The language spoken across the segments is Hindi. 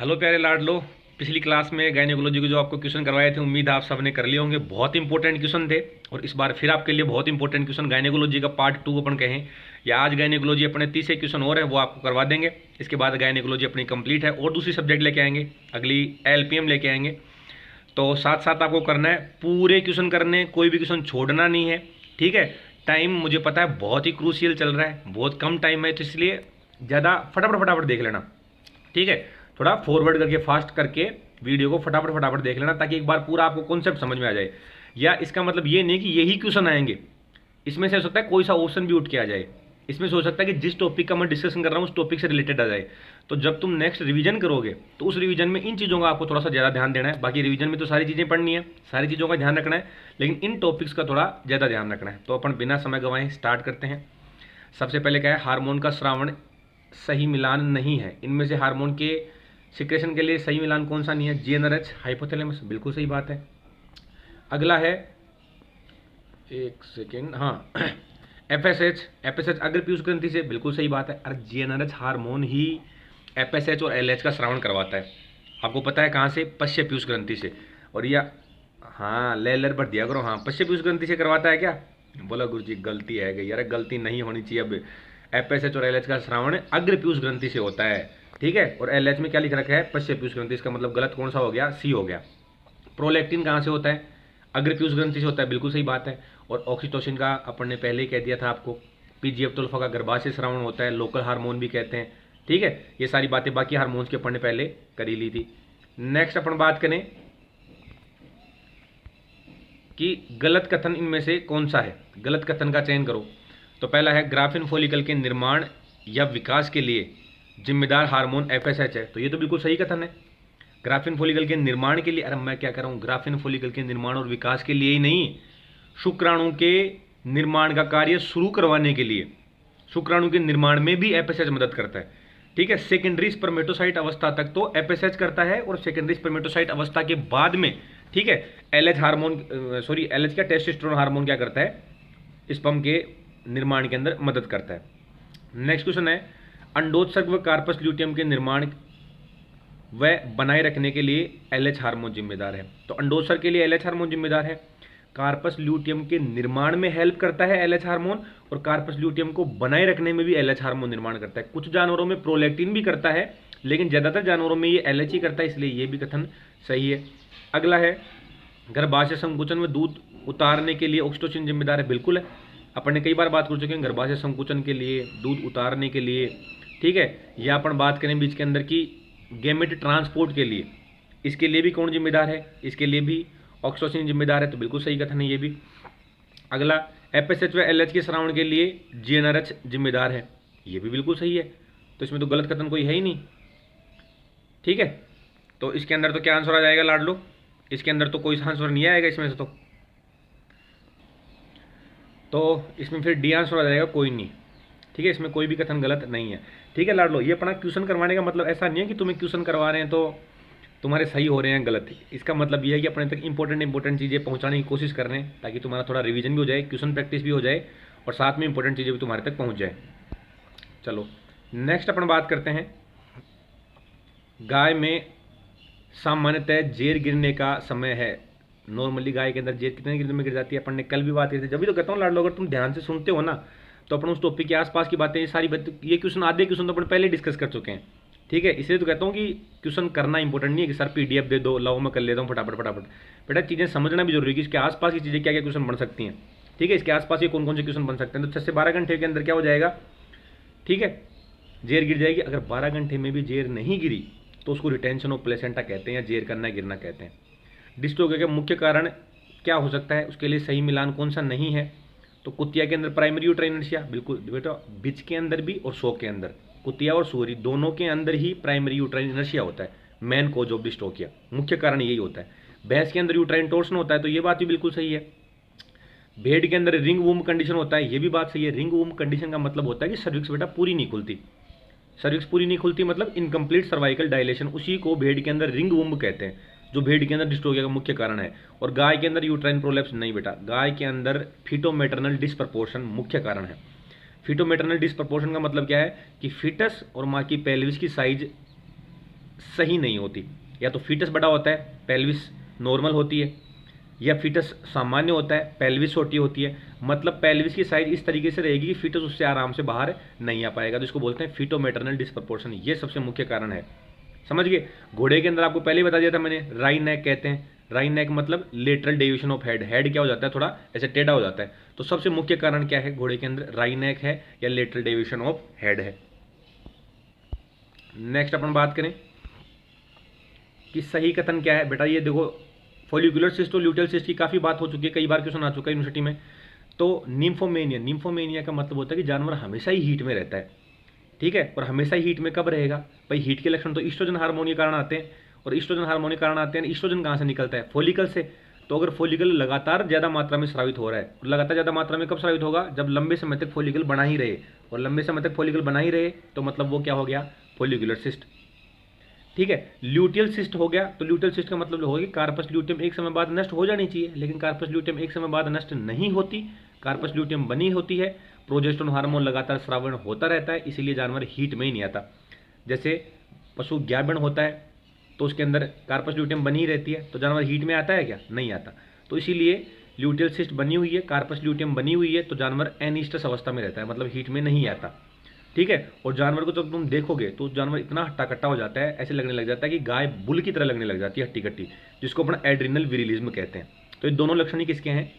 हेलो प्यारे लाडलो। पिछली क्लास में गायनेकोलॉजी के जो आपको क्वेश्चन करवाए थे, उम्मीद है आप सबने कर लिए होंगे। बहुत इंपॉर्टेंट क्वेश्चन थे और इस बार फिर आपके लिए बहुत इंपॉर्टेंट क्वेश्चन गायनेकोलॉजी का पार्ट 2 अपन कहें, या आज गायनेकोलॉजी अपने 30 क्वेश्चन और है वो आपको करवा देंगे। इसके बाद गायनेकोलॉजी अपनी कंप्लीट है और दूसरी सब्जेक्ट लेके आएंगे, अगली एलपीएम लेके आएंगे। तो साथ साथ आपको करना है, पूरे क्वेश्चन करने, कोई भी क्वेश्चन छोड़ना नहीं है। ठीक है। टाइम मुझे पता है बहुत ही क्रूशियल चल रहा है, बहुत कम टाइम है, तो इसलिए ज़्यादा फटाफट फटाफट देख लेना। ठीक है। थोड़ा फॉरवर्ड करके फास्ट करके वीडियो को फटाफट फटाफट देख लेना, ताकि एक बार पूरा आपको कॉन्सेप्ट समझ में आ जाए। या इसका मतलब ये नहीं कि यही क्वेश्चन आएंगे, इसमें से हो सकता है कोई सा ऑप्शन भी उठ के आ जाए। इसमें से हो सकता है कि जिस टॉपिक का मैं डिस्कशन कर रहा हूँ उस टॉपिक से रिलेटेड आ जाए। तो जब तुम नेक्स्ट रिवीजन करोगे तो उस रिवीजन में इन चीज़ों का आपको थोड़ा सा ज़्यादा ध्यान देना है। बाकी रिवीजन में तो सारी चीज़ें पढ़नी है, सारी चीज़ों का ध्यान रखना है, लेकिन इन टॉपिक्स का थोड़ा ज़्यादा ध्यान रखना है। तो अपन बिना समय गंवाए स्टार्ट करते हैं। सबसे पहले क्या है, हार्मोन का स्रावण सही मिलान नहीं है। इनमें से हार्मोन के सिक्रेशन के लिए सही मिलान कौन सा नहीं है? जीएनआरएच, हाइपोथैलेमस, बिल्कुल सही बात है। अगला है, एक सेकेंड, हाँ एफएसएच, एफएसएच अग्र पीयूष ग्रंथि से, बिल्कुल सही बात है। अरे जीएनआरएच हार्मोन ही एफएसएच और एलएच का श्रावण करवाता है। आपको पता है कहाँ से? पश्य पीयूष ग्रंथि से। और यह हाँ लेलर पर दिया करो, हाँ पश्य पीयूष ग्रंथि से करवाता है क्या? बोला गुरुजी गलती है गई यार, गलती नहीं होनी चाहिए। अब एफएसएच और एलएच का श्रावण अग्र पीयूष ग्रंथि से होता है। ठीक है। और एलएच में क्या लिख रखा है? पश्य पीयूष ग्रंथि। इसका मतलब गलत कौन सा हो गया? सी हो गया। प्रोलैक्टिन कहाँ से होता है? अग्र पीयूष ग्रंथि से होता है, बिल्कुल सही बात है। और ऑक्सीटोसिन का अपन ने पहले ही कह दिया था आपको। पीजीएफ तो अल्फा का गर्भाशय श्रावण होता है, लोकल हार्मोन भी कहते हैं। ठीक है। ये सारी बातें बाकी हार्मोन्स के अपन ने पहले कर ही ली थी। नेक्स्ट अपन बात करें कि गलत कथन इनमें से कौन सा है। गलत कथन का चयन करो। तो पहला है, ग्राफिन फॉलिकल के निर्माण या विकास के लिए जिम्मेदार हार्मोन एफएसएच है। तो ये तो बिल्कुल सही कथन है। ग्राफिन फॉलिकल के निर्माण के लिए, अरे मैं क्या कर रहा हूँ, ग्राफिन फॉलिकल के निर्माण और विकास के लिए ही नहीं, शुक्राणु के निर्माण का कार्य शुरू करवाने के लिए, शुक्राणु के निर्माण में भी एफएसएच मदद करता है। ठीक है। सेकेंडरी स्पर्मेटोसाइट अवस्था तक तो एफएसएच करता है, और सेकेंडरी स्पर्मेटोसाइट अवस्था के बाद में, ठीक है, एलएच हार्मोन, सॉरी एलएच का टेस्टोस्टेरोन हार्मोन क्या करता है? स्पर्म के निर्माण के अंदर मदद करता है। नेक्स्ट क्वेश्चन है, अंडोत्सर्ग व कार्पस ल्यूटियम के निर्माण व बनाए रखने के लिए एलएच हार्मोन जिम्मेदार है। तो अंडोत्सर्ग के लिए एलएच हार्मोन जिम्मेदार है, कार्पस ल्यूटियम के निर्माण में हेल्प करता है एलएच हार्मोन, और कार्पस ल्यूटियम को बनाए रखने में भी एलएच हार्मोन निर्माण करता है। कुछ जानवरों में प्रोलैक्टिन भी करता है, लेकिन ज़्यादातर जानवरों में ये एलएच ही करता है, इसलिए ये भी कथन सही है। अगला है, गर्भाशय संकुचन में दूध उतारने के लिए ऑक्सीटोसिन जिम्मेदार है, बिल्कुल है। अपन ने कई बार बात कर चुके हैं गर्भाशय संकुचन के लिए, दूध उतारने के लिए। ठीक है। या अपन बात करें बीच के अंदर की गैमेट ट्रांसपोर्ट के लिए, इसके लिए भी कौन जिम्मेदार है? इसके लिए भी ऑक्सीटोसिन जिम्मेदार है, तो बिल्कुल सही कथन है ये भी। अगला, एफएसएच व एलएच के श्रावण के लिए जीएनआरएच जिम्मेदार है, ये भी बिल्कुल सही है। तो इसमें तो गलत कथन कोई है ही नहीं। ठीक है। तो इसके अंदर तो क्या आंसर आ जाएगा लाडलो? इसके अंदर तो कोई आंसर नहीं आएगा इसमें से। तो इसमें फिर डी आंसर आ जाएगा, कोई नहीं। ठीक है। इसमें कोई भी कथन गलत नहीं है। ठीक है लाडलो, ये अपना क्वेश्चन करवाने का मतलब ऐसा नहीं है कि तुम्हें क्वेश्चन करवा रहे हैं तो तुम्हारे सही हो रहे हैं गलत। इसका मतलब ये है कि अपने तक इंपॉर्टेंट चीज़ें पहुंचाने की कोशिश कर रहे हैं, ताकि तुम्हारा थोड़ा रिवीजन भी हो जाए, क्वेश्चन प्रैक्टिस भी हो जाए, और साथ में इंपॉर्टेंट चीज़ें भी तुम्हारे तक पहुंच जाए। चलो नेक्स्ट अपन बात करते हैं, गाय में सामान्यतः जेर गिरने का समय है। नॉर्मली गाय के अंदर जेर कितने गिरने में गिर जाती है? अपन ने कल भी बात की थी। जब भी तो कहता हूँ लाडलो, अगर तुम ध्यान से सुनते हो ना, तो अपन उस टॉपिक के आसपास की बातें, सारी बातें, ये क्वेश्चन, आधे क्वेश्चन तो अपन पहले डिस्कस कर चुके हैं। ठीक है। इसलिए तो कहता हूँ कि क्वेश्चन करना इंपॉर्टेंट नहीं है कि सर पीडीएफ दे दो, लाओ मैं कर लेता हूँ फटाफट फटाफट। बेटा चीज़ें समझना भी जरूरी है कि इसके आसपास की चीज़ें क्या क्या क्वेश्चन बन सकती हैं। ठीक है। इसके आसपास ये कौन कौन से क्वेश्चन बन सकते हैं। तो 6 से 12 घंटे के अंदर क्या हो जाएगा? ठीक है, जेर गिर जाएगी। अगर 12 घंटे में भी जेर नहीं गिरी तो उसको रिटेंशन ऑफ प्लेसेंटा कहते हैं, या जेर करना गिरना कहते हैं। डिस्टोगिया का मुख्य कारण क्या हो सकता है? उसके लिए सही मिलान कौन सा नहीं है? तो कुतिया के अंदर प्राइमरी यूट्राइन इनर्शिया, बिल्कुल बेटा, बीच के अंदर भी और शो के अंदर, कुतिया और सूरी दोनों के अंदर ही प्राइमरी यूट्राइन इनर्शिया होता है। मेन कोज ऑफ डिस्टोकिया, मुख्य कारण यही होता है। भैंस के अंदर यूट्राइन टॉर्सन होता है, तो ये बात भी बिल्कुल सही है। भेड़ के अंदर रिंग वूम कंडीशन होता है, ये भी बात सही है। रिंग वूम कंडीशन का मतलब होता है कि सर्विक्स बेटा पूरी नहीं खुलती। सर्विक्स पूरी नहीं खुलती मतलब इनकम्प्लीट सर्वाइकल डायलेशन, उसी को भेड़ के अंदर रिंग वूम कहते हैं, जो भेड़ के अंदर डिस्ट्रोगिया का मुख्य कारण है। और गाय के अंदर यूट्राइन प्रोलैप्स नहीं बेटा, गाय के अंदर फीटोमेटर्नल डिस्प्रपोर्शन मुख्य कारण है। फीटोमेटर्नल डिस्प्रपोर्शन का मतलब क्या है कि फीटस और माँ की पेल्विस की साइज सही नहीं होती। या तो फीटस बड़ा होता है, पेल्विस नॉर्मल होती है, या फीटस सामान्य होता है, पेल्विस छोटी होती है। मतलब पेल्विस की साइज इस तरीके से रहेगी कि फीटस उससे आराम से बाहर नहीं आ पाएगा, तो इसको बोलते हैं फीटो मैटरनल डिस्प्रपोर्शन। ये सबसे मुख्य कारण है, समझ गए। घोड़े के अंदर आपको पहले ही बता दिया था मैंने, राई नेक कहते हैं। राई नेक मतलब lateral deviation of head, head क्या हो जाता है, थोड़ा ऐसे टेढ़ा हो जाता है। तो सबसे मुख्य कारण क्या है घोड़े के अंदर, राई नेक है या लेटरल डेविएशन ऑफ हेड है। नेक्स्ट अपन बात करें कि सही कथन क्या है बेटा। ये देखो फॉलिकुलर सिस्ट और ल्यूटियल सिस्ट की काफ़ी बात हो चुकी है, कई बार क्वेश्चन आ चुका है यूनिवर्सिटी में। तो निम्फोमेनिया, निम्फोमेनिया का मतलब होता है कि जानवर हमेशा ही हीट में रहता है, ठीक है। और हमेशा ही हीट में कब रहेगा भाई, हीट के लक्षण तो ईस्ट्रोजन हार्मोन के कारण आते हैं, और ईस्ट्रोजन हार्मोन के कारण आते हैं। ईस्ट्रोजन कहाँ से निकलता है, फॉलिकल से। तो अगर फॉलिकल लगातार ज़्यादा मात्रा में स्रावित हो रहा है, और लगातार ज़्यादा मात्रा में कब स्रावित होगा, जब लंबे समय तक फॉलिकल बना ही रहे, और लंबे समय तक फॉलिकल बना ही रहे तो मतलब वो क्या हो गया, फॉलिकुलर सिस्ट, ठीक है। ल्यूटियल सिस्ट हो गया, तो ल्यूटियल सिस्ट का मतलब होगा कि कार्पस ल्यूटियम एक समय बाद नष्ट हो जानी चाहिए, लेकिन कार्पस ल्यूटियम एक समय बाद नष्ट नहीं होती, कार्पस ल्यूटियम बनी होती है। प्रोजेस्टेरोन हार्मोन लगातार स्रावण होता रहता है, इसीलिए जानवर हीट में ही नहीं आता। जैसे पशु ज्ञाबण होता है तो उसके अंदर कार्पस ल्यूटियम बनी ही रहती है, तो जानवर हीट में आता है क्या, नहीं आता। तो इसीलिए ल्यूटियल सिस्ट बनी हुई है, कार्पस ल्यूटियम बनी हुई है, तो जानवर एनिस्टस अवस्था में रहता है, मतलब हीट में नहीं आता, ठीक है। और जानवर को जब तुम देखोगे तो जानवर इतना हट्टा कट्टा हो जाता है, ऐसे लगने लग जाता है कि गाय बुल की तरह लगने लग जाती है, हट्टी कट्टी, जिसको अपना एड्रिनल विरिलिज्म कहते हैं। तो ये दोनों लक्षण ही किसके हैं,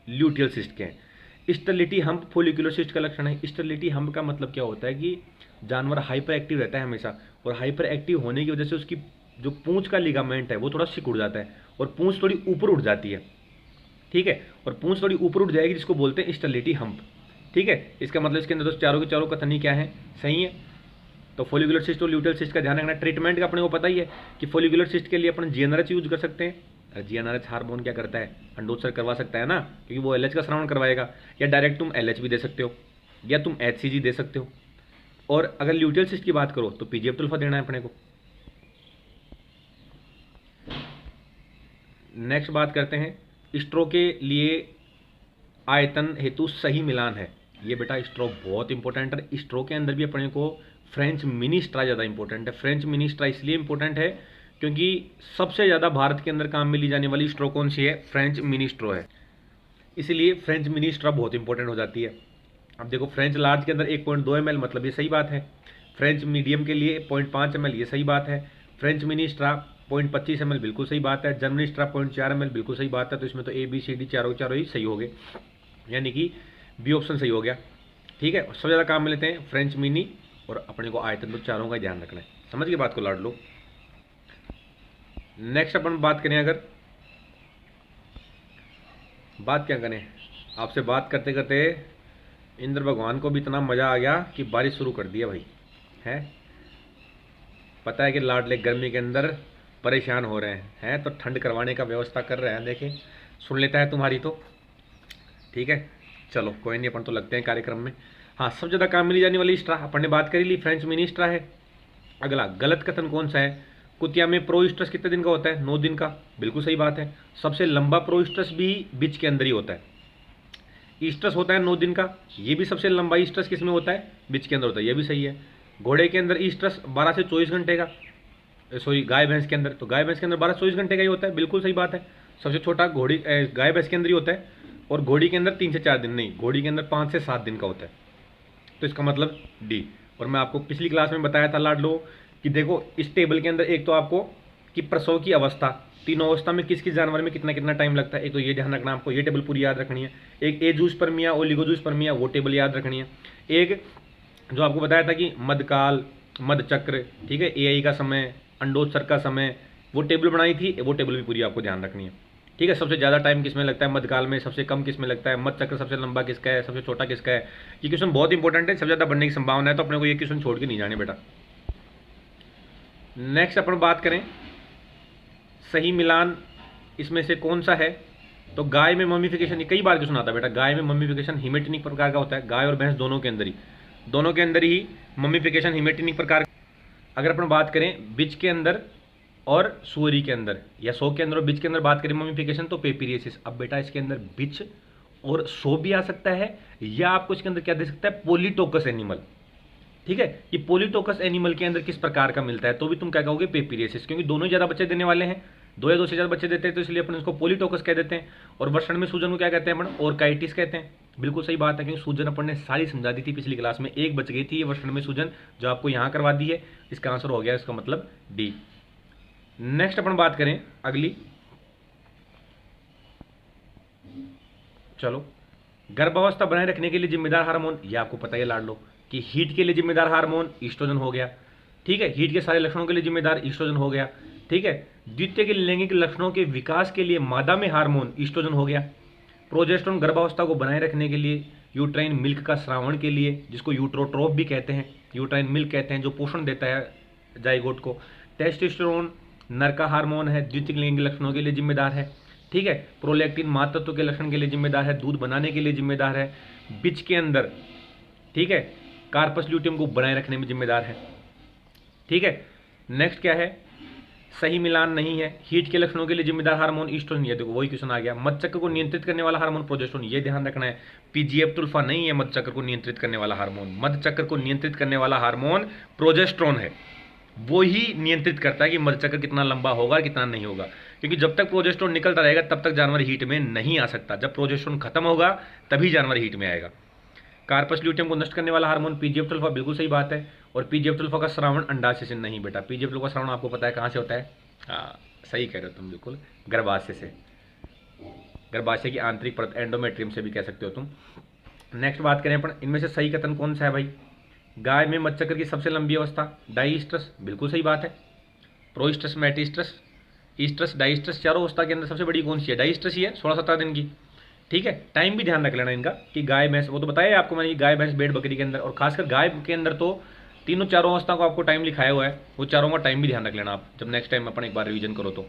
ल्यूटियल सिस्ट के हैं। स्टेरिलिटी हम्प फॉलिकुलर सिस्ट का लक्षण है। स्टेरिलिटी हम्प का मतलब क्या होता है कि जानवर हाइपर एक्टिव रहता है हमेशा, और हाइपर एक्टिव होने की वजह से उसकी जो पूंछ का लिगामेंट है वो थोड़ा सिकुड़ जाता है, और पूंछ थोड़ी ऊपर उठ जाती है, ठीक है। और पूंछ थोड़ी ऊपर उठ जाएगी, जिसको बोलते हैं स्टेरिलिटी हम्प, ठीक है। इसका मतलब इसके अंदर तो चारों के चारों कथन ही क्या है, सही है। तो फॉलिकुलर सिस्ट और ल्यूटियल सिस्ट का ध्यान रखना। ट्रीटमेंट का अपने को पता ही है कि फॉलिकुलर सिस्ट के लिए अपन जीएनआरएच यूज कर सकते हैं। जीएनआरएच हार्मोन क्या करता है, अंडोत्सर्ग करवा सकता है ना, क्योंकि वो एलएच का श्रवण करवाएगा। या डायरेक्ट तुम एलएच भी दे सकते हो, या तुम एचसीजी दे सकते हो। और अगर ल्यूटियल सिस्ट की बात करो तो पीजीएफ टुल्फा देना है अपने को। नेक्स्ट बात करते हैं, स्ट्रो के लिए आयतन हेतु सही मिलान है। ये बेटा स्ट्रो बहुत इंपॉर्टेंट है। स्ट्रो के अंदर भी अपने को फ्रेंच मिनी स्ट्रा ज़्यादा इंपॉर्टेंट है। फ्रेंच मिनी स्ट्रा इसलिए इंपॉर्टेंट है क्योंकि सबसे ज़्यादा भारत के अंदर काम में ली जाने वाली स्ट्रो कौन सी है, फ्रेंच मिनी स्ट्रो है, इसीलिए फ्रेंच मिनी स्ट्रा बहुत इंपॉर्टेंट हो जाती है। अब देखो फ्रेंच लार्ज के अंदर 1.2 ml, मतलब ये सही बात है। फ्रेंच मीडियम के लिए 0.5 ml, ये सही बात है। फ्रेंच मिनी स्ट्रा 0.25 ml, बिल्कुल सही बात है। जर्मनी स्ट्रा 0.4 ml, बिल्कुल सही बात है। तो इसमें तो ABCD चारों चारों ही सही हो गए, यानी कि बी ऑप्शन सही हो गया, ठीक है। सबसे ज़्यादा काम में लेते हैं फ्रेंच मिनी, और अपने को आयतन तो चारों का ध्यान रखना है। समझ के बात को लाड लो। नेक्स्ट अपन बात करें, अगर बात क्या करें, आपसे बात करते करते इंद्र भगवान को भी इतना मज़ा आ गया कि बारिश शुरू कर दिया भाई, है। पता है कि लाडले गर्मी के अंदर परेशान हो रहे हैं, तो ठंड करवाने का व्यवस्था कर रहे हैं। देखें, सुन लेता है तुम्हारी तो, ठीक है। चलो कोई नहीं, अपन तो लगते हैं कार्यक्रम में। हाँ, सबसे ज़्यादा काम मिली जाने वाली स्ट्रा अपन ने बात करी ली, फ्रेंच मिनी स्ट्रा है। अगला गलत कथन कौन सा है, कुतिया में प्रोइस्ट्रस कितने दिन का होता है, 9 दिन का, बिल्कुल सही बात है। सबसे लंबा प्रोइस्ट्रस भी बीच के अंदर ही होता है। ईस्ट्रस होता है 9 दिन का, ये भी सबसे लंबा ईस्ट्रस किस में होता है, बीच के अंदर होता है, ये भी सही है। घोड़े के अंदर ईस्ट्रस 12 से 24 घंटे का, सॉरी गाय भैंस के अंदर, तो गाय भैंस के अंदर 12 से 24 घंटे का ही होता है, बिल्कुल सही बात है। सबसे छोटा घोड़ी गाय भैंस के अंदर ही होता है, और घोड़ी के अंदर 3 से 4 दिन नहीं, घोड़ी के अंदर 5 से 7 दिन का होता है। तो इसका मतलब डी। और मैं आपको पिछली क्लास में बताया था लाडलो कि देखो इस टेबल के अंदर एक तो आपको कि प्रसव की अवस्था, तीनों अवस्था में किस किस जानवर में कितना कितना टाइम लगता है, एक तो ये ध्यान रखना आपको, ये टेबल पूरी याद रखनी है। एक एजूस्पर्मिया ओलिगोजूस्पर्मिया, वो टेबल याद रखनी है। एक जो आपको बताया था कि मध्यकाल, मध्यचक्र, ठीक है, एआई का समय, अंडोत्सर्ग का समय, वो टेबल बनाई थी, वो टेबल भी पूरी आपको ध्यान रखनी है, ठीक है। सबसे ज़्यादा टाइम किस में लगता है मध्यकाल में, सबसे कम किस में लगता है मध्यचक्र, सबसे लंबा किसका है, सबसे छोटा किसका है। ये क्वेश्चन बहुत इंपॉर्टेंट है, सबसे ज़्यादा बनने की संभावना है, तो अपने को ये क्वेश्चन छोड़ के नहीं जाने बेटा। नेक्स्ट अपन बात करें सही मिलान इसमें से कौन सा है, तो गाय में मम्मीफिकेशन, कई बार क्वेश्चन आता है बेटा, गाय में मम्मीफिकेशन हिमेटिनिक प्रकार का होता है। गाय और भैंस दोनों के अंदर ही मम्मीफिकेशन हिमेटिनिक प्रकार। अगर अपन बात करें बिच के अंदर और सुअरी के अंदर, या सो के अंदर और बिच के अंदर बात करें मम्मीफिकेशन, तो पेपीरियसिस। अब बेटा इसके अंदर बिच और सो भी आ सकता है, या आपको इसके अंदर क्या दे सकता है, पोलिटोकस एनिमल, ठीक है। ये पोलिटोकस एनिमल के अंदर किस प्रकार का मिलता है, तो भी तुम क्या कहोगे पेपीरियसिस, क्योंकि दोनों ही ज़्यादा बच्चे देने वाले हैं, दो या दो से ज़्यादा बच्चे देते हैं, तो इसलिए अपन इसको पोलिटोकस कह देते हैं। और वृषण में सूजन को क्या कहते हैं अपन, ऑर्काइटिस कहते हैं। बिल्कुल सही बात है, क्योंकि सूजन अपन ने सारी समझा दी थी पिछली क्लास में, एक बच गई थी ये वृषण में सूजन, जो आपको यहाँ करवा दी है। इसका आंसर हो गया इसका मतलब डी। नेक्स्ट अपन बात करें अगली, चलो, गर्भावस्था बनाए रखने के लिए जिम्मेदार हार्मोन, ये आपको पता है लाड लो, कि हीट के लिए जिम्मेदार हार्मोन ईस्ट्रोजन हो गया। ठीक है, हीट के सारे लक्षणों के लिए जिम्मेदार ईस्ट्रोजन हो गया। ठीक है, द्वितीय के लैंगिक लक्षणों के विकास के लिए मादा में हार्मोन ईस्ट्रोजन हो गया। प्रोजेस्टेरोन गर्भावस्था को बनाए रखने के लिए, यूट्राइन मिल्क का श्रावण के लिए, जिसको यूट्रोट्रोप भी कहते हैं, यूट्राइन मिल्क कहते हैं, जो पोषण देता है जाइगोट को। टेस्टोस्टेरोन नर का हार्मोन है, द्वितीय लैंगिक लक्षणों के लिए जिम्मेदार है। ठीक है, प्रोलैक्टिन मातृत्व के लक्षण के लिए जिम्मेदार है, दूध बनाने के लिए जिम्मेदार है, बीच के अंदर, ठीक है, कार्पस ल्यूटियम को बनाए रखने में जिम्मेदार है। ठीक है, नेक्स्ट क्या है, सही मिलान नहीं है, हीट के लक्षणों के लिए जिम्मेदार हार्मोन ईस्ट्रोजन, ये देखो वही क्वेश्चन आ गया। मधुचक्र को नियंत्रित करने वाला हार्मोन प्रोजेस्टेरोन, ये ध्यान रखना है, पीजीएफ-टुल्फा नहीं है मधुचक्र को नियंत्रित करने वाला हार्मोन। मधुचक्र को नियंत्रित करने वाला हार्मोन प्रोजेस्टेरोन है, वो ही नियंत्रित करता है कि मधुचक्र कितना लंबा होगा कितना नहीं होगा, क्योंकि जब तक प्रोजेस्टेरोन निकलता रहेगा तब तक जानवर हीट में नहीं आ सकता, जब प्रोजेस्टेरोन खत्म होगा तभी जानवर हीट में आएगा। कार्पस ल्यूटियम को नष्ट करने वाला हार्मोन पीजीएफ-टुल्फा, बिल्कुल सही बात है। और पीजीएफ-टुल्फा का श्रावण अंडाशय से नहीं बेटा, पीजीएफ-टुल्फा का श्रावण आपको पता है कहाँ से होता है, हाँ सही कह रहे हो तुम बिल्कुल, गर्भाशय से, गर्भाशय की आंतरिक परत, एंडोमेट्रियम से भी कह सकते हो तुम। नेक्स्ट बात करें अपन, इनमें से सही कथन कौन सा है भाई, गाय में मधुचक्र की सबसे लंबी अवस्था डाइस्ट्रस, बिल्कुल सही बात है। प्रोइस्ट्रस, मेटिस्ट्रस, ईस्ट्रस, डाइस्ट्रस, चारों अवस्था के अंदर सबसे बड़ी कौन सी है, डाइस्ट्रस ही है, 16-17 दिन की। ठीक है, टाइम भी ध्यान रख लेना इनका, कि गाय भैंस, वो तो बताया आपको मैंने, गाय भैंस भेड़ बकरी के अंदर, और खासकर गाय के अंदर तो तीनों चारों अवस्था को आपको टाइम लिखाया हुआ है, वो चारों का टाइम भी ध्यान रख लेना आप जब नेक्स्ट टाइम अपन एक बार रिवीजन करो तो।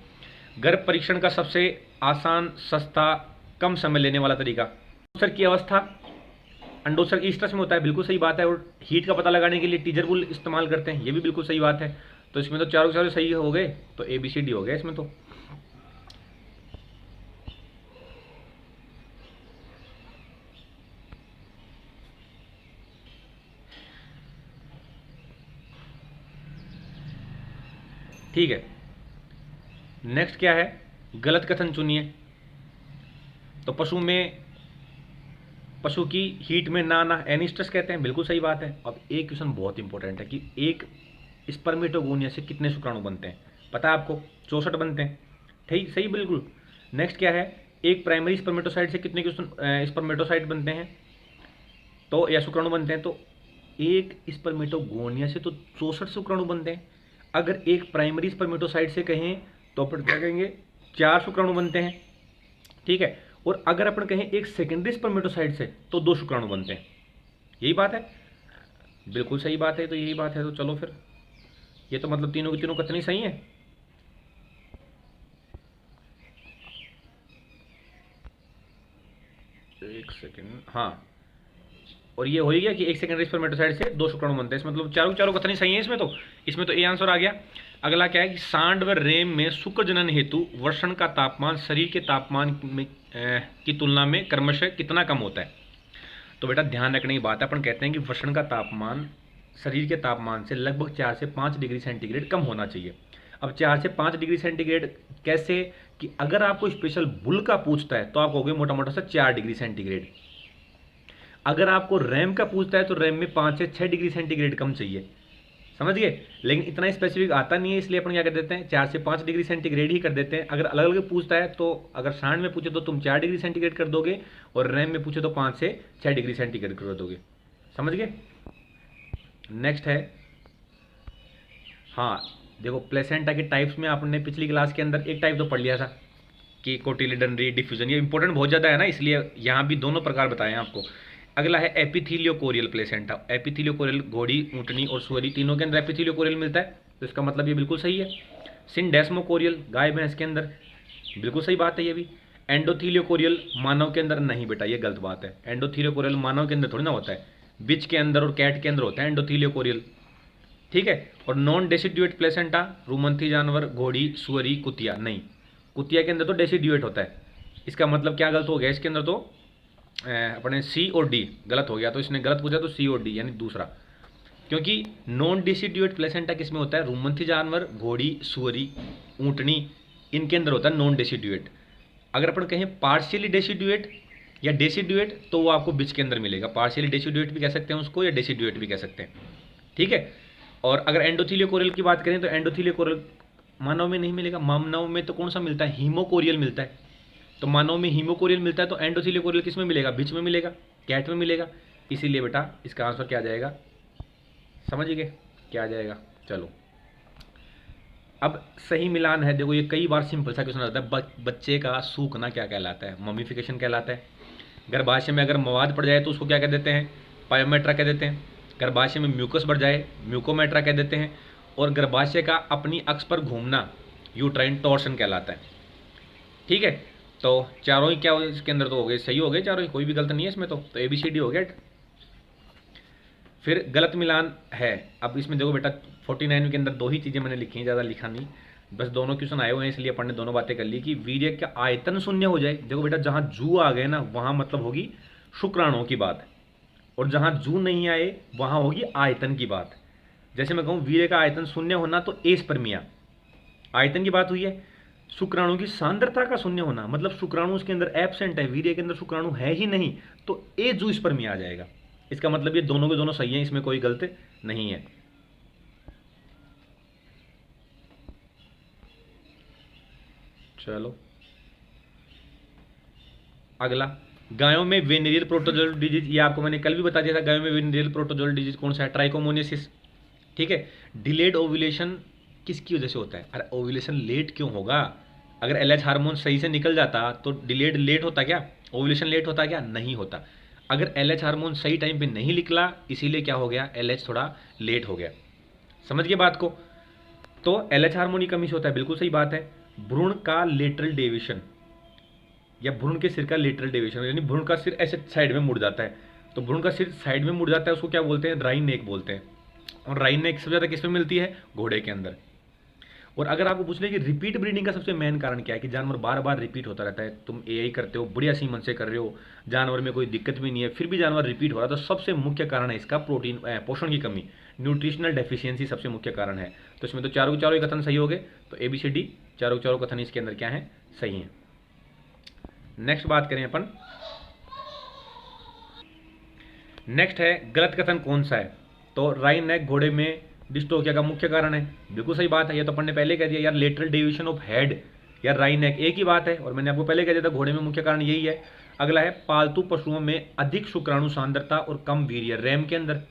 गर्भ परीक्षण का सबसे आसान, सस्ता, कम समय लेने वाला तरीका, अंडोत्सर्ग की अवस्था, अंडोत्सर्ग ईस्ट्रस में होता है, बिल्कुल सही बात है। और हीट का पता लगाने के लिए टीजर बुल इस्तेमाल करते हैं, ये भी बिल्कुल सही बात है। तो इसमें तो चारों चारों सही हो गए, तो ABCD हो गया इसमें तो। ठीक है, नेक्स्ट क्या है, गलत कथन चुनिए। तो पशु की हीट में ना एनिस्ट्रस कहते हैं, बिल्कुल सही बात है। अब एक क्वेश्चन बहुत इंपॉर्टेंट है कि एक स्पर्मेटोगोनिया से कितने शुक्राणु बनते हैं, पता है आपको, 64 बनते हैं। ठीक, सही बिल्कुल। नेक्स्ट क्या है, एक प्राइमरी स्पर्मेटोसाइट से कितने स्पर्मेटोसाइट बनते हैं, तो या शुक्राणु बनते हैं, तो एक स्पर्मेटोगोनिया से तो 64 शुक्राणु बनते हैं। अगर एक प्राइमरी स्पर्मेटोसाइट से कहें तो अपन क्या कहेंगे, 4 शुक्राणु बनते हैं। ठीक है, और अगर अपन कहें एक सेकेंडरी स्पर्मेटोसाइट से तो 2 शुक्राणु बनते हैं, यही बात है, बिल्कुल सही बात है। तो यही बात है, तो चलो फिर, ये तो मतलब तीनों की तीनों कथनी सही है। एक सेकेंड, हाँ, और ये हो ही गया कि एक सेकेंडरी स्पर्मेटोसाइट से 2 शुक्राणु बनते हैं, इसमें मतलब चारों चारों कथनी सही है इसमें तो ए आंसर आ गया। अगला क्या है कि सांड व रेम में शुक्र जनन हेतु वृषण का तापमान शरीर के तापमान में की तुलना में क्रमशः कितना कम होता है। तो बेटा ध्यान रखने की बात है, अपन कहते हैं कि वृषण का तापमान शरीर के तापमान से लगभग 4 से 5 डिग्री सेंटीग्रेड कम होना चाहिए। अब 4 से 5 डिग्री सेंटीग्रेड कैसे, कि अगर आपको स्पेशल बुल का पूछता है तो आप कहोगे मोटा मोटा सा 4 डिग्री सेंटीग्रेड। अगर आपको रैम का पूछता है तो रैम में 5 से 6 डिग्री सेंटीग्रेड कम चाहिए, समझ गए। लेकिन इतना स्पेसिफिक आता नहीं है, इसलिए अपन क्या कर देते हैं, 4 से 5 डिग्री सेंटीग्रेड ही कर देते हैं। अगर अलग अलग पूछता है तो अगर सांड में पूछे तो तुम 4 डिग्री सेंटीग्रेड कर दोगे, और रैम में पूछे तो 5 से 6 डिग्री सेंटीग्रेड कर दोगे, समझ गए। नेक्स्ट है, हाँ देखो, प्लेसेंटा के टाइप्स में आपने पिछली क्लास के अंदर एक टाइप तो पढ़ लिया था कि कोटिलिडनरी, डिफ्यूजन, ये इंपॉर्टेंट बहुत ज़्यादा है ना, इसलिए यहाँ भी दोनों प्रकार बताए हैं आपको। अगला है एपिथीलियोकोरियल प्लेसेंटा। एपिथीलियोकोरियल घोड़ी, ऊँटनी और सुअरी तीनों के अंदर एपिथीलियोकोरियल मिलता है, तो इसका मतलब ये बिल्कुल सही है। सिंडेस्मोकोरियल गाय भैंस के अंदर, बिल्कुल सही बात है ये भी। एंडोथीलियोकोरियल मानव के अंदर, नहीं बेटा ये गलत बात है, एंडोथीलियोकोरियल मानव के अंदर थोड़ी ना होता है, बिच के अंदर और कैट के अंदर होता है एंडोथीलियोकोरियल। ठीक है, और नॉन डेसिड्यूएट प्लेसेंटा, रूमंथी जानवर, घोड़ी, सुअरी, कुतिया, नहीं, कुतिया के अंदर तो डेसिड्यूएट होता है। इसका मतलब क्या गलत हो गया, इसके अंदर तो अपने C और D गलत हो गया, तो इसने गलत पूछा तो C और D यानी दूसरा। क्योंकि नॉन डेसिडुएट प्लेसेंटा किस में होता है? रुमंथी जानवर, घोड़ी, सुअरी, ऊँटनी, इनके अंदर होता है नॉन डेसिडुएट। अगर अपन कहें पार्शियली डेसिडुएट या डेसिडुएट तो वो आपको बिच के अंदर मिलेगा। पार्शियली डेसिडुएट भी कह सकते हैं उसको, या डेसिडुएट भी कह सकते हैं, ठीक है। और अगर एंडोथीलियो कोरियल की बात करें तो एंडोथीलियो कोरियल मानव में नहीं मिलेगा। मानव में तो कौन सा मिलता है? हीमोकोरियल मिलता है। तो मानव में हीमोकोरियल मिलता है तो एंडोथीलियो कोरियल किस में मिलेगा? बिच में मिलेगा, कैट में मिलेगा। इसीलिए बेटा इसका आंसर क्या आ जाएगा? समझ गए क्या आ जाएगा? चलो अब सही मिलान है। देखो ये कई बार सिंपल सा क्वेश्चन आता है, बच्चे का सूखना क्या कहलाता है? ममीफिकेशन कहलाता है। गर्भाशय में अगर मवाद पड़ जाए तो उसको क्या कह देते हैं? पायोमेट्रा कह देते हैं। गर्भाशय में म्यूकस बढ़ जाए म्यूकोमेट्रा कह देते हैं। और गर्भाशय का अपनी अक्ष पर घूमना यूट्राइन टॉर्सन कहलाता है, ठीक है। तो चारों ही क्या हो इसके अंदर तो हो गए, सही हो गए चारों ही, कोई भी गलत नहीं है इसमें। तो ABCD हो गया। फिर गलत मिलान है। अब इसमें देखो बेटा 49 के अंदर दो ही चीज़ें मैंने लिखी हैं, ज़्यादा लिखा नहीं, बस दोनों क्वेश्चन आए हुए हैं इसलिए अपन ने दोनों बातें कर ली कि वीर्य का आयतन शून्य हो जाए। देखो बेटा जहाँ जू आ गए ना वहाँ मतलब होगी शुक्राणुओं की बात, और जहाँ जू नहीं आए वहाँ होगी आयतन की बात। जैसे मैं कहूँ वीर्य का आयतन शून्य होना तो एस्पर्मिया आयतन की बात हुई है। शुक्राणु की सांद्रता का शून्य होना मतलब शुक्राणु उसके अंदर एब्सेंट है, वीर्य के अंदर शुक्राणु है ही नहीं, तो ए जूस्पर्मिया आ जाएगा। इसका मतलब ये दोनों के दोनों सही हैं, इसमें कोई गलत नहीं है। चलो अगला, गायों में वेनेरियल प्रोटोजोल डिजीज, ये आपको मैंने कल भी बता दिया था। गायों में वेनेरियल प्रोटोजोल डिजीज कौन सा है? ट्राइकोमोनियसिस, ठीक है। डिलेड ओव्यूलेशन किसकी वजह से होता है? अरे ओव्यूलेशन लेट क्यों होगा? अगर LH हार्मोन सही से निकल जाता तो डिलेड लेट होता क्या? ओव्यूलेशन लेट होता क्या? नहीं होता। अगर LH हार्मोन सही टाइम पे नहीं निकला इसीलिए क्या हो गया? LH थोड़ा लेट हो गया। समझ गए बात को? तो LH हार्मोन की कमी से होता है, बिल्कुल सही बात है। भ्रूण का लेटरल डेविएशन या भ्रूण के सिर का लेटरल डेविएशन, यानी भ्रूण का सिर ऐसे साइड में मुड़ जाता है, तो भ्रूण का सिर साइड में मुड़ जाता है उसको क्या बोलते हैं? राइन नेक बोलते हैं। और राइन नेक सबसे ज़्यादा किस में मिलती है? घोड़े के अंदर। और अगर आपको पूछ ले कि रिपीट ब्रीडिंग का सबसे मेन कारण क्या है कि जानवर बार बार रिपीट होता रहता है, तुम AI करते हो, बढ़िया सी मन से कर रहे हो, जानवर में कोई दिक्कत भी नहीं है, फिर भी जानवर रिपीट हो रहा है, तो सबसे मुख्य कारण है इसका प्रोटीन पोषण की कमी, न्यूट्रिशनल डेफिशिएंसी सबसे मुख्य कारण है। तो इसमें तो चारों के चारों कथन सही हो गए, तो ABCD चारों के चारों कथन इसके अंदर क्या है? सही है। नेक्स्ट बात करें अपन, नेक्स्ट है गलत कथन कौन सा है? तो राइन नेक घोड़े में डिस्टोकिया का मुख्य कारण है, बिल्कुल सही बात है। ये तो अपन ने पहले कह दिया यार, लेटरल डेविएशन ऑफ हेड या राइन नेक एक ही बात है, और मैंने आपको पहले कह दिया था घोड़े में मुख्य कारण यही है। अगला है पालतू पशुओं में अधिक शुक्राणु सांद्रता और कम वीर्य रैम के अंदर,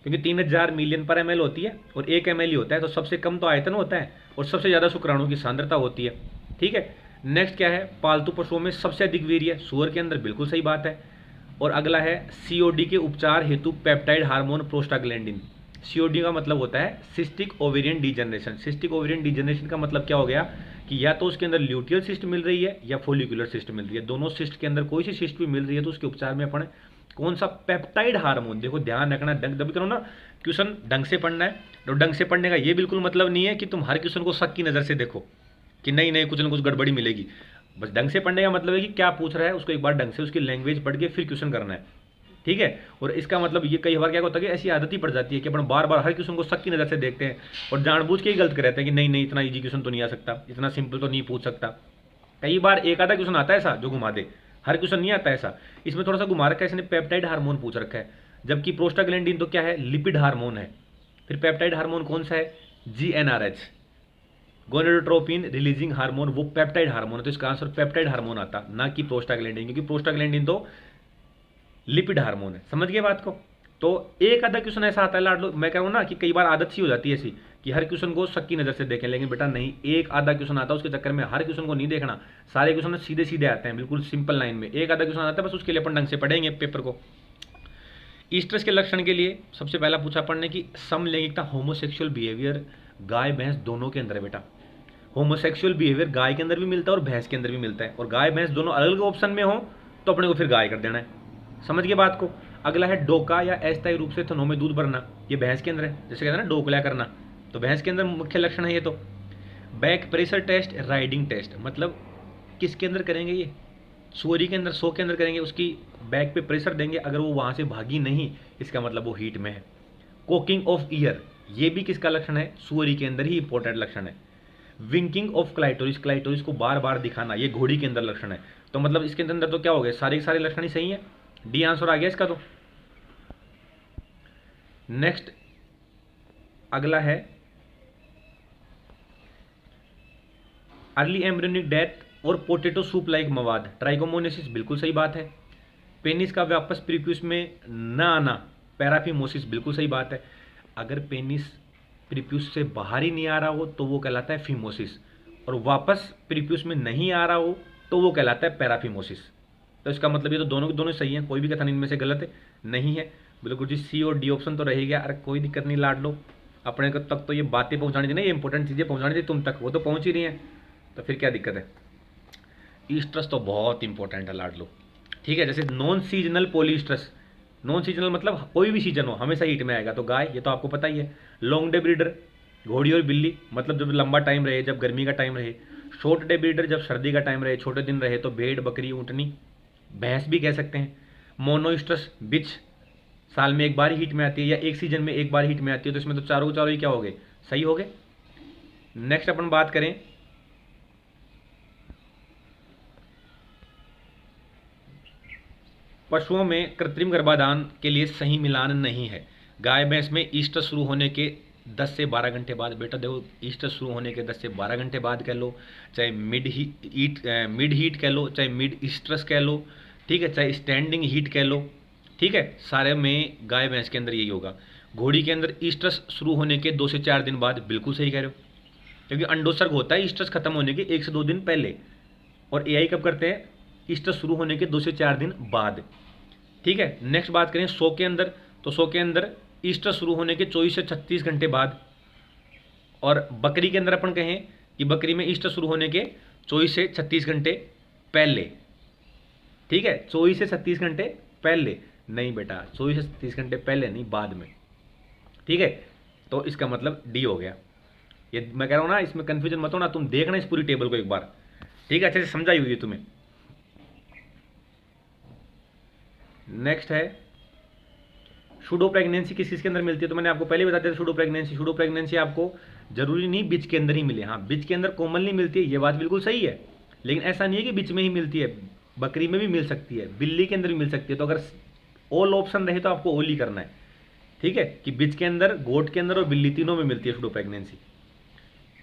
क्योंकि 3000 मिलियन पर ml होती है और 1 ml ही होता है, तो सबसे कम तो आयतन होता है और सबसे ज़्यादा शुक्राणु की सांद्रता होती है, ठीक है। नेक्स्ट क्या है? पालतू पशुओं में सबसे अधिक वीर्य सुअर के अंदर, बिल्कुल सही बात है। और अगला है COD के उपचार हेतु पेप्टाइड हार्मोन प्रोस्टाग्लैंडिन। COD का मतलब होता है cystic ovarian degeneration. Cystic ovarian degeneration का मतलब क्या हो गया कि या तो उसके अंदर ल्यूटियल सिस्ट मिल रही है या फोलिकुलर सिस्ट मिल रही है, दोनों सिस्ट के अंदर कोई सी सिस्ट भी मिल रही है तो उसके उपचार में अपन कौन सा पेप्टाइड हार्मोन, देखो ध्यान रखना, दबी करो ना, क्वेश्चन ढंग से पढ़ना है। तो ढंग से पढ़ने का ये बिल्कुल मतलब नहीं है कि तुम हर क्वेश्चन को शक की नज़र से देखो कि नहीं नहीं कुछ ना कुछ गड़बड़ी मिलेगी। बस ढंग से पढ़ने का मतलब है कि क्या पूछ रहा है उसको एक बार ढंग से उसकी लैंग्वेज पढ़ के फिर क्वेश्चन करना है, ठीक है। और इसका मतलब ये कई बार क्या होता है कि ऐसी आदत ही पड़ जाती है कि अपन बार बार हर क्वेश्चन को शक की नज़र से देखते हैं और जानबूझ के ही गलत करते हैं कि नहीं नहीं इतना इजी क्वेश्चन तो नहीं आ सकता, इतना सिंपल तो नहीं पूछ सकता। कई बार एक आधा क्वेश्चन आता है ऐसा जो घुमा दे, हर क्वेश्चन नहीं आता ऐसा। इसमें थोड़ा सा घुमा रखा है इसने, पेप्टाइड हार्मोन पूछ रखा है, जबकि प्रोस्टाग्लैंडिन तो क्या है? लिपिड हार्मोन है। फिर पेप्टाइड हार्मोन कौन सा है? GnRH, गोनेडोट्रोपिन रिलीजिंग हार्मोन, वो पेप्टाइड हार्मोन है, तो इसका आंसर पेप्टाइड हार्मोन आता, ना कि प्रोस्टाग्लैंडिन, क्योंकि प्रोस्टाग्लैंडिन तो लिपिड हार्मोन है। समझ गए बात को? तो एक आधा क्वेश्चन ऐसा आता है लाडलो, मैं कह रहा हूँ ना कि कई बार आदत सी हो जाती है ऐसी कि हर क्वेश्चन को शक की नज़र से देखें, लेकिन बेटा नहीं, एक आधा क्वेश्चन आता है उसके चक्कर में हर क्वेश्चन को नहीं देखना, सारे क्वेश्चन सीधे सीधे आते हैं बिल्कुल सिंपल लाइन में। एक आधा क्वेश्चन आता है बस उसके लिए अपन ढंग से पढ़ेंगे पेपर को। ईस्ट्रस के लक्षण के लिए सबसे पहला पूछा पढ़ने की समलैंगिकता, होमोसेक्सुअल बिहेवियर गाय भैंस दोनों के अंदर है बेटा। होमोसेक्सुअल बिहेवियर गाय के अंदर भी मिलता है और भैंस के अंदर भी मिलता है, और गाय भैंस दोनों अलग अलग ऑप्शन में हो तो अपने को फिर गाय कर देना है। समझ गए बात को? अगला है डोका या अस्थायी रूप से थनों में दूध भरना, ये भैंस के अंदर है, जैसे कहते हैं ना डोकला करना, तो भैंस के अंदर मुख्य लक्षण है ये। तो back pressure test, riding test, मतलब किसके अंदर करेंगे? ये सुअरी के अंदर, सो के अंदर करेंगे, उसकी बैक पे प्रेशर देंगे, अगर वो वहाँ से भागी नहीं इसका मतलब वो हीट में है। कोकिंग ऑफ ईयर, ये भी किसका लक्षण है? सुअरी के अंदर ही इंपॉर्टेंट लक्षण है। विंकिंग ऑफ क्लाइटोरिस, क्लाइटोरिस को बार बार दिखाना, ये घोड़ी के अंदर लक्षण है। तो मतलब इसके अंदर तो क्या हो गए, सारे के सारे लक्षण ही सही है। डी आंसर आ गया इसका। तो नेक्स्ट अगला है अर्ली एम्ब्रियोनिक डेथ और पोटेटो सूप लाइक मवाद, ट्राइकोमोनेसिस, बिल्कुल सही बात है। पेनिस का वापस प्रीप्यूस में न आना, पैराफिमोसिस, बिल्कुल सही बात है। अगर पेनिस प्रीप्यूस से बाहर ही नहीं आ रहा हो तो वो कहलाता है फिमोसिस, और वापस प्रीप्यूस में नहीं आ रहा हो तो वो कहलाता है पैराफिमोसिस। तो इसका मतलब ये तो दोनों के दोनों सही हैं, कोई भी कथन इनमें से गलत है नहीं है। बिल्कुल जी, सी और डी ऑप्शन तो रहेगा। अरे कोई दिक्कत नहीं लाड लो, अपने को तक तो ये बातें पहुंचानी थी ना, ये इंपॉर्टेंट चीज़ें पहुंचानी थी तुम तक, वो तो पहुंच ही रही हैं, तो फिर क्या दिक्कत है। ईस्ट्रस तो बहुत इंपॉर्टेंट है लाड लो, ठीक है। जैसे नॉन सीजनल पॉलीस्ट्रस, नॉन सीजनल मतलब कोई भी सीजन हो हमेशा हीट में आएगा, तो गाय, ये तो आपको पता ही है। लॉन्ग डे ब्रीडर, घोड़ी और बिल्ली, मतलब जब लंबा टाइम रहे, जब गर्मी का टाइम रहे। शॉर्ट डे ब्रीडर, जब सर्दी का टाइम रहे, छोटे दिन रहे, तो भेड़, बकरी, ऊँटनी, भैंस भी कह सकते हैं। मोनोइस्ट्रस, बिच, साल में एक बार ही हीट में आती है या एक सीजन में एक बार हीट में आती है, तो इसमें तो चारों चारों ही क्या हो गए, सही हो गए। नेक्स्ट अपन बात करें पशुओं में कृत्रिम गर्भाधान के लिए सही मिलान नहीं है। गाय भैंस में ईस्टर शुरू होने के 10 से 12 घंटे बाद, बेटा देखो ईस्टर शुरू होने के 10 से 12 घंटे बाद कह लो, चाहे मिड हीट कह लो, चाहे मिड ईस्ट्रस कह लो, ठीक है, चाहे स्टैंडिंग हीट कह लो, ठीक है, सारे में गाय भैंस के अंदर यही होगा। घोड़ी के अंदर ईस्ट्रस शुरू होने के 2 से 4 दिन बाद, बिल्कुल सही कह रहे हो, क्योंकि अंडोत्सर्ग होता है ईस्ट्रस खत्म होने के 1 से 2 दिन पहले, और एआई कब करते हैं, ईस्टर शुरू होने के 2 से 4 दिन बाद, ठीक है। नेक्स्ट बात करें सो के अंदर, तो सो के अंदर ईस्टर शुरू होने के 24 से 36 घंटे बाद, और बकरी के अंदर अपन कहें कि बकरी में ईस्टर शुरू होने के 24 से 36 घंटे पहले, ठीक है, 24 से 36 घंटे पहले नहीं बेटा, 24 से 36 घंटे पहले नहीं, बाद में, ठीक है। तो इसका मतलब डी हो गया। ये मैं कह रहा हूँ ना, इसमें कंफ्यूजन मत हो ना, तुम देखना इस पूरी टेबल को एक बार, ठीक है, अच्छे से समझाई हुई है तुम्हें। नेक्स्ट है शूडो प्रेगनेंसी किस के अंदर मिलती है, तो मैंने आपको पहले ही बता दिया था। शूडो प्रेगनेंसी आपको जरूरी नहीं बीच के अंदर ही मिले, हाँ बीच के अंदर कॉमनली मिलती है, ये बात बिल्कुल सही है, लेकिन ऐसा नहीं है कि बीच में ही मिलती है, बकरी में भी मिल सकती है, बिल्ली के अंदर भी मिल सकती है। तो अगर ऑल ऑप्शन रहे तो आपको ऑल ही करना है, ठीक है, कि बीच के अंदर, गोट के अंदर और बिल्ली, तीनों में मिलती है शूडो प्रेगनेंसी।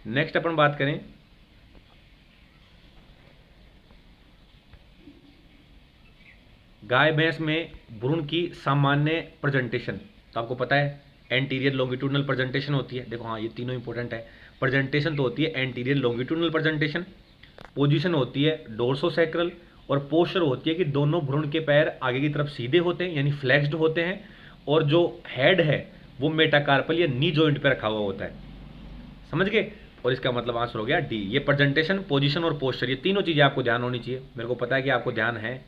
नेक्स्ट अपन बात करें गाय भैंस में भ्रूण की सामान्य प्रेजेंटेशन, तो आपको पता है एंटीरियर लॉन्गिट्यूडनल प्रेजेंटेशन होती है। देखो हाँ, ये तीनों इंपॉर्टेंट है। प्रेजेंटेशन तो होती है एंटीरियर लॉन्गिट्यूडनल प्रेजेंटेशन, पोजीशन होती है डोर्सोसैक्रल, और पोस्चर होती है कि दोनों भ्रूण के पैर आगे की तरफ सीधे होते हैं, यानी फ्लेक्स्ड होते हैं, और जो हेड है वो मेटाकार्पल या नी जॉइंट पे रखा हुआ होता है, समझ गए। और इसका मतलब आंसर हो गया डी। ये प्रेजेंटेशन, पोजीशन और पोस्चर, ये तीनों चीज़ें आपको ध्यान होनी चाहिए। मेरे को पता है कि आपको ध्यान है,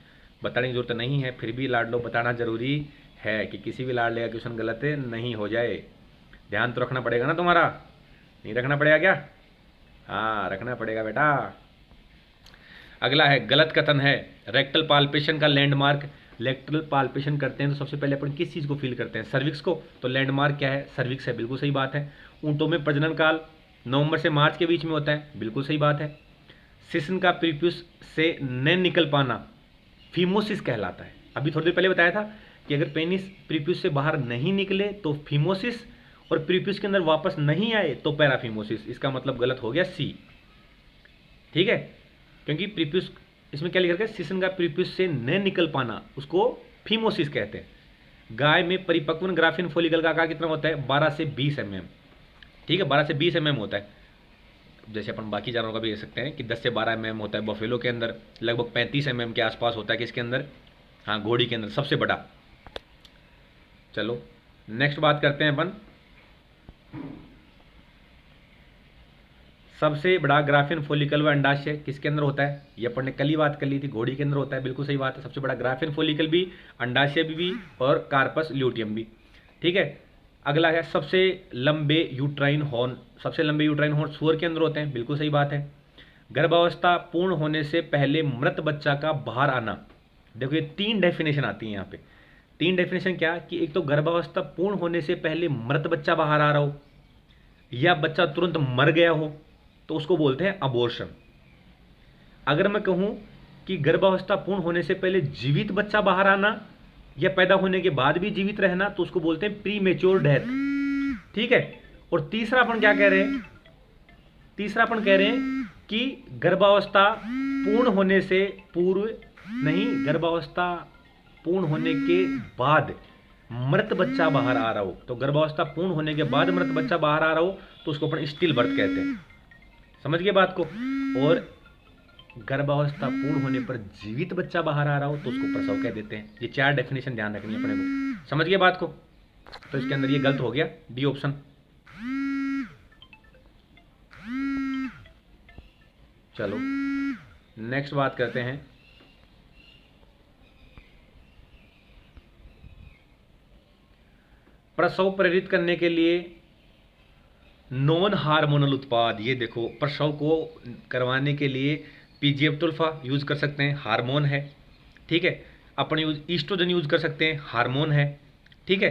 बताने की जरूरत नहीं है, फिर भी लाडलो बताना जरूरी है कि किसी भी लाडले का क्वेश्चन गलत नहीं हो जाए। ध्यान तो रखना पड़ेगा ना तुम्हारा, नहीं रखना पड़ेगा क्या? हाँ रखना पड़ेगा बेटा। अगला है गलत कथन है रेक्टल पाल्पेशन का लैंडमार्क। रेक्टल पाल्पेशन करते हैं तो सबसे पहले अपन किस चीज़ को फील करते हैं? सर्विक्स को। तो लैंडमार्क क्या है? सर्विक्स है, बिल्कुल सही बात है। ऊँटों में प्रजनन काल नवंबर से मार्च के बीच में होता है, बिल्कुल सही बात है। सिसन का प्रीप्यूस से न निकल पाना फीमोसिस कहलाता है। अभी थोड़ी देर पहले बताया था कि अगर पेनिस प्रीप्यूस से बाहर नहीं निकले तो फीमोसिस, और प्रीप्यूस के अंदर वापस नहीं आए तो पैराफीमोसिस। इसका मतलब गलत हो गया सी, ठीक है, क्योंकि प्रीप्यूस इसमें क्या लिखा है, सिसन का प्रीप्यूस से न निकल पाना, उसको फीमोसिस कहते हैं। गाय में परिपक्व ग्राफिन फोलिकल का आकार कितना होता है? 12 से 20 mm, ठीक है, 12 से 20 mm होता है। जैसे अपन बाकी जानवरों का भी देख सकते हैं कि 10 से 12 mm होता है। बफेलो के अंदर लगभग 35 mm के आसपास होता है। किसके अंदर? हाँ घोड़ी के अंदर सबसे बड़ा। चलो नेक्स्ट बात करते हैं अपन, सबसे बड़ा ग्राफिन फोलिकल व अंडाशय किसके अंदर होता है? ये अपन ने कल ही बात कर ली थी, घोड़ी के अंदर होता है, बिल्कुल सही बात है। सबसे बड़ा ग्राफिन फोलिकल भी, अंडाशय भी और कार्पस ल्यूटियम भी, ठीक है। अगला है सबसे लंबे यूट्राइन हॉर्न। सबसे लंबे यूट्राइन हॉर्न सूअर के अंदर होते हैं, बिल्कुल सही बात है। गर्भावस्था पूर्ण होने से पहले मृत बच्चा का बाहर आना। देखो ये 3 डेफिनेशन आती है यहाँ पे, 3 डेफिनेशन क्या कि एक तो गर्भावस्था पूर्ण होने से पहले मृत बच्चा बाहर आ रहा हो या बच्चा तुरंत मर गया हो तो उसको बोलते हैं अबॉर्शन। अगर मैं कहूं कि गर्भावस्था पूर्ण होने से पहले जीवित बच्चा बाहर आना या पैदा होने के बाद भी जीवित रहना तो उसको बोलते हैं प्री मेच्योर डेथ। ठीक है। और तीसरा अपन क्या कह रहे हैं, तीसरा अपन कह रहे हैं कि गर्भावस्था पूर्ण होने से पूर्व नहीं, गर्भावस्था पूर्ण होने के बाद मृत बच्चा बाहर आ रहा हो। तो गर्भावस्था पूर्ण होने के बाद मृत बच्चा बाहर आ रहा हो तो उसको अपन स्टिल बर्थ कहते हैं। समझ गए बात को। और गर्भावस्था पूर्ण होने पर जीवित बच्चा बाहर आ रहा हो तो उसको प्रसव कह देते हैं। ये 4 डेफिनेशन ध्यान रखनी है अपने को। समझ गए बात को। तो इसके अंदर ये गलत हो गया, डी ऑप्शन। चलो नेक्स्ट बात करते हैं। प्रसव प्रेरित करने के लिए नॉन हार्मोनल उत्पाद, ये देखो प्रसव को करवाने के लिए पीजीएफ-12 यूज कर सकते हैं, हार्मोन है। ठीक है। अपन यूज ईस्ट्रोजन यूज कर सकते हैं, हार्मोन है। ठीक है।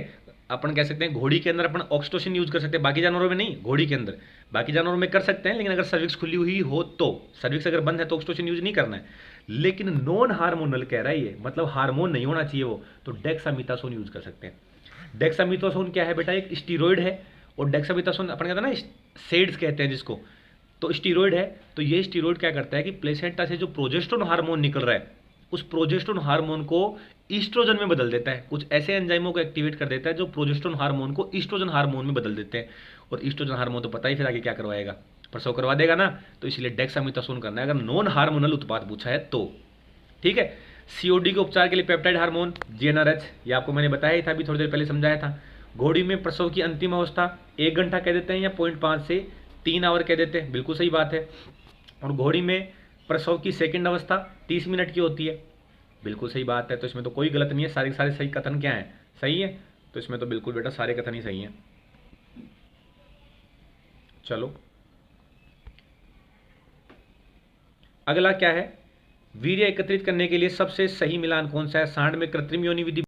अपन कह सकते हैं घोड़ी के अंदर अपन ऑक्सीटोसिन यूज कर सकते हैं, बाकी जानवरों में नहीं, घोड़ी के अंदर। बाकी जानवरों में कर सकते हैं लेकिन अगर सर्विक्स खुली हुई हो तो, सर्विक्स अगर बंद है तो ऑक्सीटोसिन यूज नहीं करना है। लेकिन नॉन हार्मोनल कह रहा है ये, मतलब हार्मोन नहीं होना चाहिए वो, तो डेक्सामीथासोन यूज कर सकते हैं। डेक्सामीथासोन क्या है बेटा, एक स्टीरॉयड है। और डेक्सामीथासोन अपन कहते हैं ना सेड्स कहते हैं जिसको, तो स्टीरॉयड है। तो ये स्टीरॉयड क्या करता है कि प्लेसेंटा से जो प्रोजेस्टेरोन हार्मोन निकल रहा है उस प्रोजेस्टेरोन हार्मोन को ईस्ट्रोजन में बदल देता है। कुछ ऐसे एंजाइमों को एक्टिवेट कर देता है जो प्रोजेस्टेरोन हार्मोन को ईस्ट्रोजन हार्मोन में बदल देते हैं। और ईस्ट्रोजन हार्मोन तो पता ही फिर आगे क्या करवाएगा, प्रसव करवा देगा ना। तो इसलिए डेक्सामीथासोन करना है अगर नॉन हार्मोनल उत्पाद पूछा है तो। ठीक है। सीओडी के उपचार के लिए पेप्टाइड हार्मोन जीएनआरएच, ये आपको मैंने बताया ही था, अभी थोड़ी देर पहले समझाया था। घोड़ी में प्रसव की अंतिम अवस्था 1 घंटा कह देते हैं या 0.5 से 3 आवर कह देते हैं, बिल्कुल सही बात है। और घोड़ी में प्रसव की सेकंड अवस्था 30 मिनट की होती है, बिल्कुल सही बात है। तो इसमें तो कोई गलत नहीं है, सारे सारे सही कथन क्या है, सही है। तो इसमें तो बिल्कुल बेटा सारे कथन ही सही हैं। चलो अगला क्या है, वीर्य एकत्रित करने के लिए सबसे सही मिलान कौन सा है। सांड में कृत्रिम योनि विधि